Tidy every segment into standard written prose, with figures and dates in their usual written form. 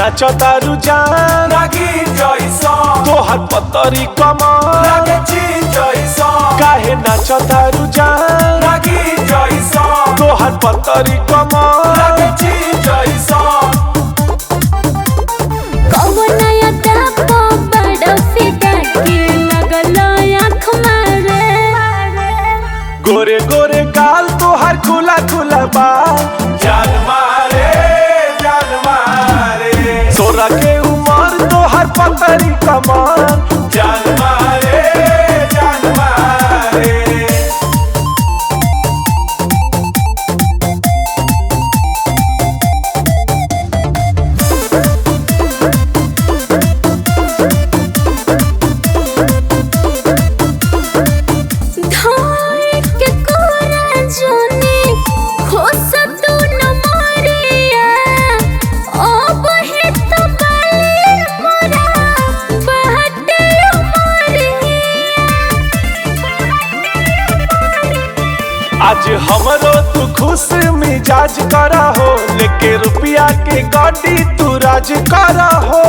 नाचो तारू जान तोहर पतरी कमर काहे नाचो तारू जान तोहर पतरी कमर गोरे गोरे गाल तोहर खुला खुला बाल जान मारे सोरा के उमर तोहर पतरी कमर जान मारे आज हमरो तू खुश मिजाज करा हो लेके रुपया के गाड़ी तू राज करा हो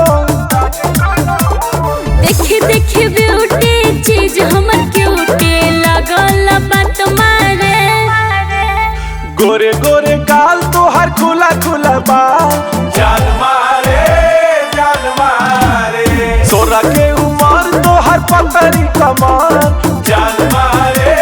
देखे देखे ब्यूटी चीज हमर क्यूटी लगल बात मारे गोरे गोरे गाल तोहर खुला खुला बाल जान मारे सोरा के उमर तोहर पतरी कमर जान मारे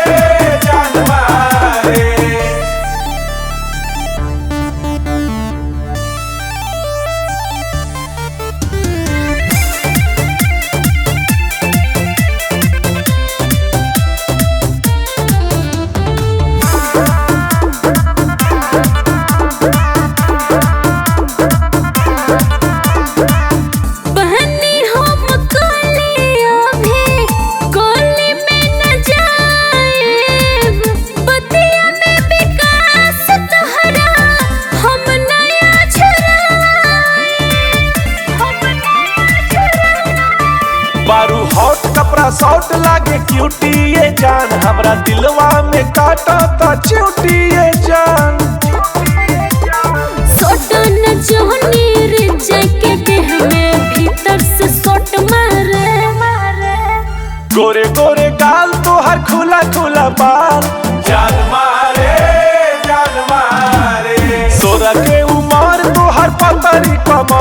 बारू हॉट कपड़ा शॉर्ट लागे क्यूटी ये जान हमरा दिलवा में काटा ता चूटी ये जान सोटन जोनी रे के देह में भीतर से सोट मारे गोरे गोरे गाल तोहर खुला खुला बाल जान मारे सोरा के उमर तोहर पतरी कमर